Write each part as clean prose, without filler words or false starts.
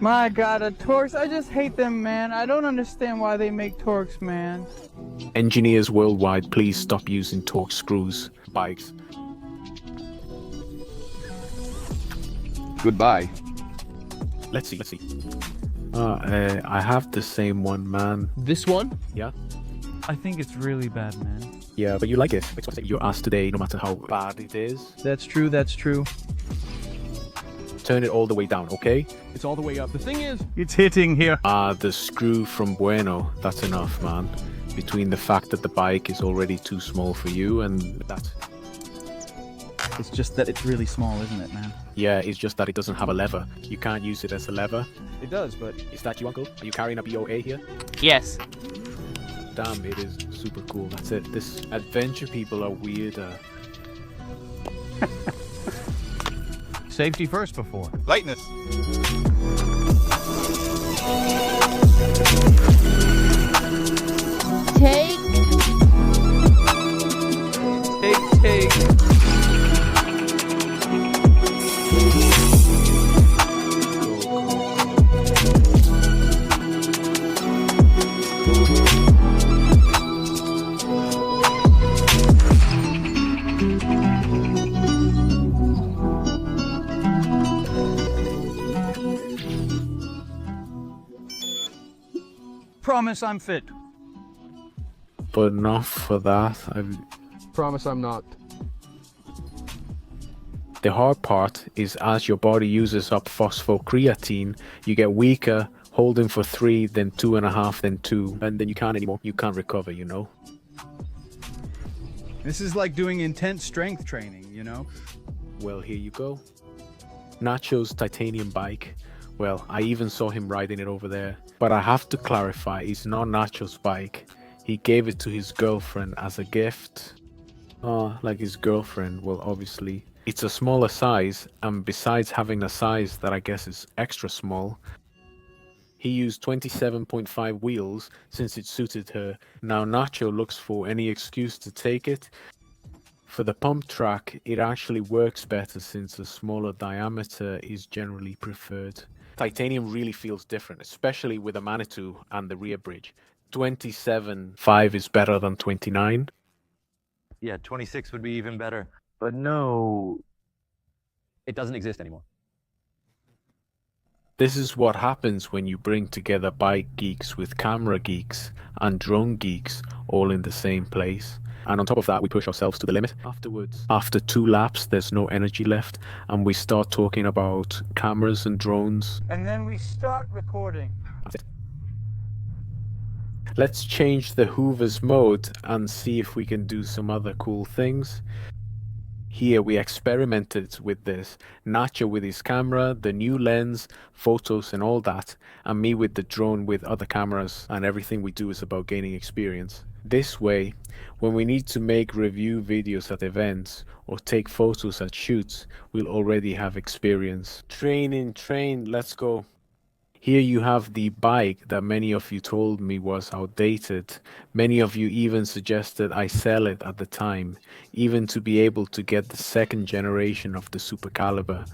My God, a Torx. I just hate them, man. I don't understand why they make Torx, man. Engineers worldwide, please stop using Torx screws bikes. Goodbye. Let's see. I have the same one, man. This one? Yeah? I think it's really bad, man. Yeah, but you like it. It's what your ass today, no matter how bad it is. That's true, that's true. Turn it all the way down, okay? It's all the way up. The thing is, It's hitting here. The screw from Bueno. That's enough, man. Between the fact that the bike is already too small for you and that. It's just that it's really small, isn't it, man? Yeah, it's just that it doesn't have a lever. You can't use it as a lever. It does, but... Is that you, Uncle? Are you carrying a BOA here? Yes. Damn, it is super cool. That's it. This adventure people are weirder. safety first before. Lightness. Take. Promise I'm fit. But not for that. Promise I'm not. The hard part is as your body uses up phosphocreatine, you get weaker, holding for 3, then 2.5, then 2, and then you can't anymore. You can't recover, you know? This is like doing intense strength training, you know? Well, here you go. Nacho's titanium bike. Well, I even saw him riding it over there. But I have to clarify, it's not Nacho's bike. He gave it to his girlfriend as a gift. Oh, like his girlfriend, well, obviously. It's a smaller size, and besides having a size that I guess is extra small, he used 27.5 wheels since it suited her. Now Nacho looks for any excuse to take it. For the pump track, it actually works better since a smaller diameter is generally preferred. Titanium really feels different, especially with the Manitou and the rear bridge. 27.5 is better than 29. Yeah, 26 would be even better. But no. It doesn't exist anymore. This is what happens when you bring together bike geeks with camera geeks and drone geeks all in the same place. And on top of that, we push ourselves to the limit afterwards. After 2 laps, there's no energy left, and we start talking about cameras and drones. And then we start recording. That's it. Let's change the Hoover's mode and see if we can do some other cool things. Here we experimented with this. Nacho with his camera, the new lens, photos and all that, and me with the drone with other cameras, and everything we do is about gaining experience. This way, when we need to make review videos at events or take photos at shoots, we'll already have experience. Train, let's go. Here you have the bike that many of you told me was outdated. Many of you even suggested I sell it at the time, even to be able to get the 2nd generation of the Supercaliber.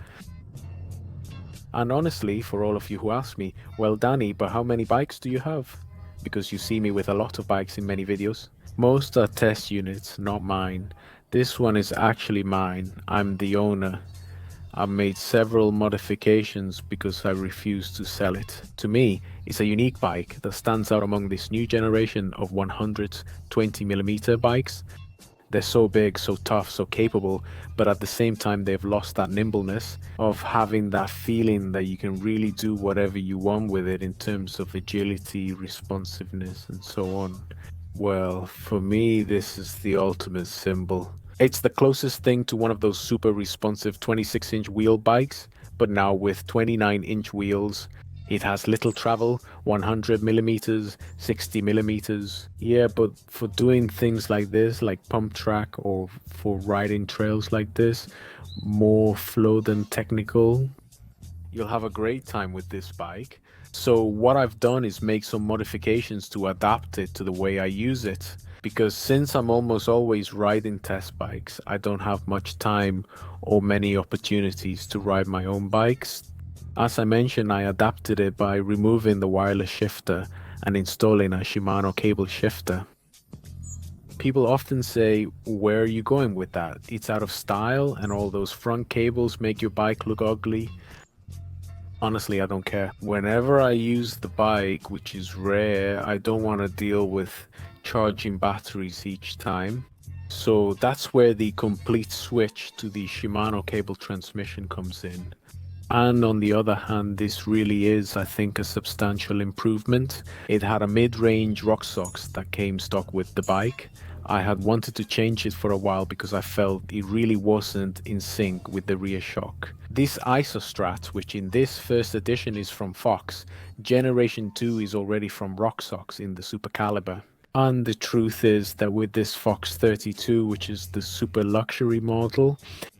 And honestly, for all of you who ask me, well Danny, but how many bikes do you have? Because you see me with a lot of bikes in many videos. Most are test units, not mine. This one is actually mine. I'm the owner. I've made several modifications because I refuse to sell it. To me, it's a unique bike that stands out among this new generation of 120mm bikes. They're so big, so tough, so capable, but at the same time they've lost that nimbleness of having that feeling that you can really do whatever you want with it in terms of agility, responsiveness, and so on. Well, for me, this is the ultimate symbol. It's the closest thing to one of those super responsive 26-inch wheel bikes, but now with 29-inch wheels. It has little travel, 100mm, 60mm. Yeah, but for doing things like this, like pump track, or for riding trails like this, more flow than technical, you'll have a great time with this bike. So what I've done is make some modifications to adapt it to the way I use it. Because since I'm almost always riding test bikes, I don't have much time or many opportunities to ride my own bikes. As I mentioned, I adapted it by removing the wireless shifter and installing a Shimano cable shifter. People often say, where are you going with that? It's out of style and all those front cables make your bike look ugly. Honestly, I don't care. Whenever I use the bike, which is rare, I don't want to deal with charging batteries each time. So that's where the complete switch to the Shimano cable transmission comes in. And on the other hand, this really is, I think, a substantial improvement. It had a mid-range rock socks that came stock with the bike. I had wanted to change it for a while because I felt it really wasn't in sync with the rear shock. This Isostrat, which in this first edition is from Fox, Generation 2 is already from rock socks in the Supercaliber. And the truth is that with this Fox 32, which is the super luxury model,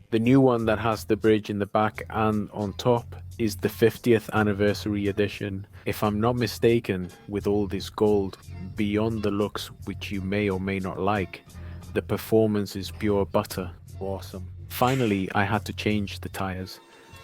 the new one that has the bridge in the back and on top is the 50th anniversary edition. If I'm not mistaken, with all this gold, beyond the looks which you may or may not like, the performance is pure butter. Awesome. Finally, I had to change the tires.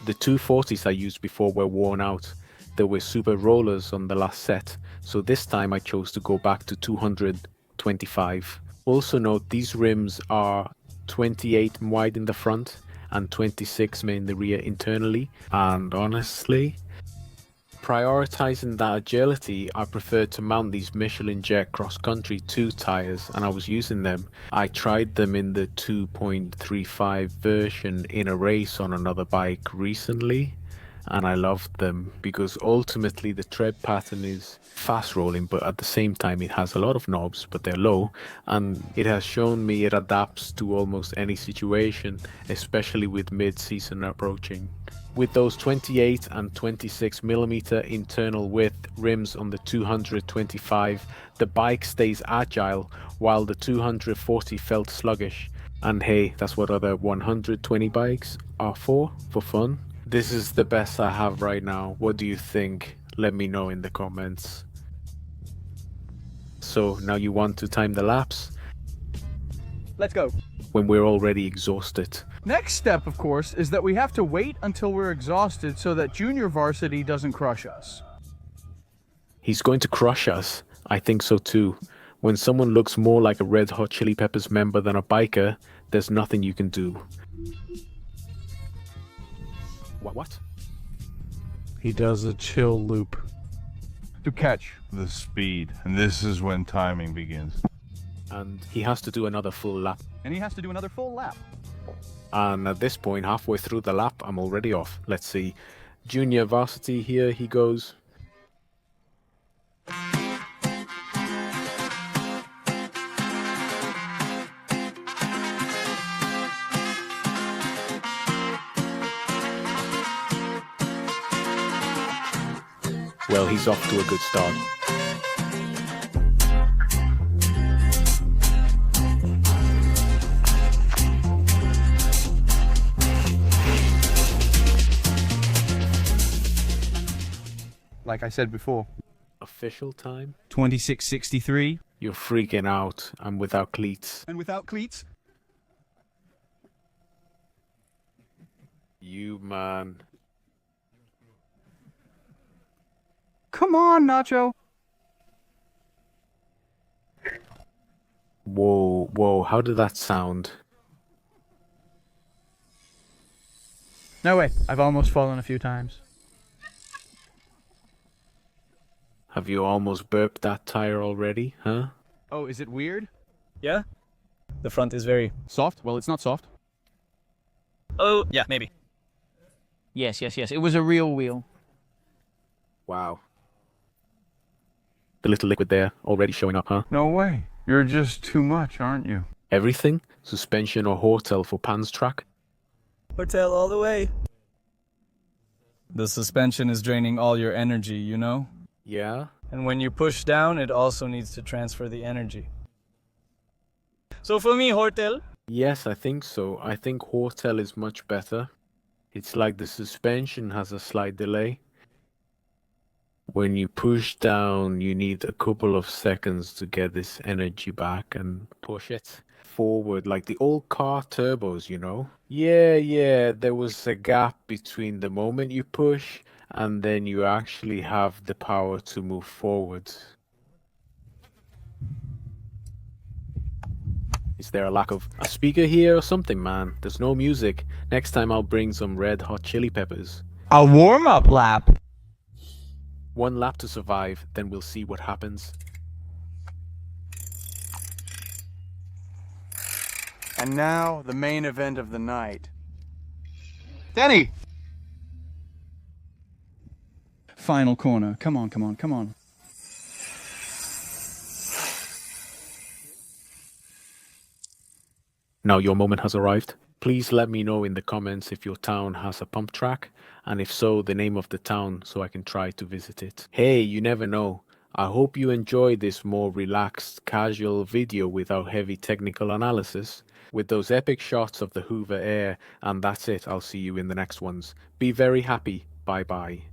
The 240s I used before were worn out. There were super rollers on the last set, so this time I chose to go back to 225. Also note, these rims are 28 wide in the front and 26 in the rear internally, and honestly, prioritizing that agility, I preferred to mount these Michelin Jet Cross Country 2 tires, and I was using them. I tried them in the 2.35 version in a race on another bike recently, and I loved them because ultimately the tread pattern is fast rolling, but at the same time it has a lot of knobs, but they're low, and it has shown me it adapts to almost any situation, especially with mid-season approaching. With those 28 and 26 millimeter internal width rims on the 225, the bike stays agile while the 240 felt sluggish. And hey, that's what other 120 bikes are for fun. This is the best I have right now. What do you think? Let me know in the comments. So now you want to time the laps? Let's go. When we're already exhausted. Next step, of course, is that we have to wait until we're exhausted so that junior varsity doesn't crush us. He's going to crush us. I think so too. When someone looks more like a Red Hot Chili Peppers member than a biker, there's nothing you can do. What? He does a chill loop. To catch. The speed, and this is when timing begins. And he has to do another full lap. And he has to do another full lap. And at this point, halfway through the lap, I'm already off. Let's see. Junior varsity, here he goes. Well, he's off to a good start. Like I said before. Official time? 26:63. You're freaking out. I'm without cleats. And without cleats? You, man. Come on, Nacho. Whoa, how did that sound? No way. I've almost fallen a few times. Have you almost burped that tire already, huh? Oh, is it weird? Yeah? The front is very... Soft? Well, it's not soft. Oh, yeah, maybe. Yes. It was a real wheel. Wow. The little liquid there already showing up, huh? No way. You're just too much, aren't you? Everything? Suspension or Hortel for Pan's track? Hotel all the way. The suspension is draining all your energy, you know? Yeah? And when you push down, it also needs to transfer the energy. So for me, Hortel. Yes, I think so. I think Hortel is much better. It's like the suspension has a slight delay. When you push down, you need a couple of seconds to get this energy back and push it forward, like the old car turbos, you know? Yeah, there was a gap between the moment you push and then you actually have the power to move forward. Is there a lack of a speaker here or something, man? There's no music. Next time I'll bring some red hot chili peppers. A warm-up lap. One lap to survive, then we'll see what happens. And now, the main event of the night. Danny! Final corner. Come on, come on, come on. Now your moment has arrived. Please let me know in the comments if your town has a pump track, and if so, the name of the town so I can try to visit it. Hey, you never know. I hope you enjoyed this more relaxed, casual video without heavy technical analysis, with those epic shots of the Hoover Air, and that's it. I'll see you in the next ones. Be very happy. Bye bye.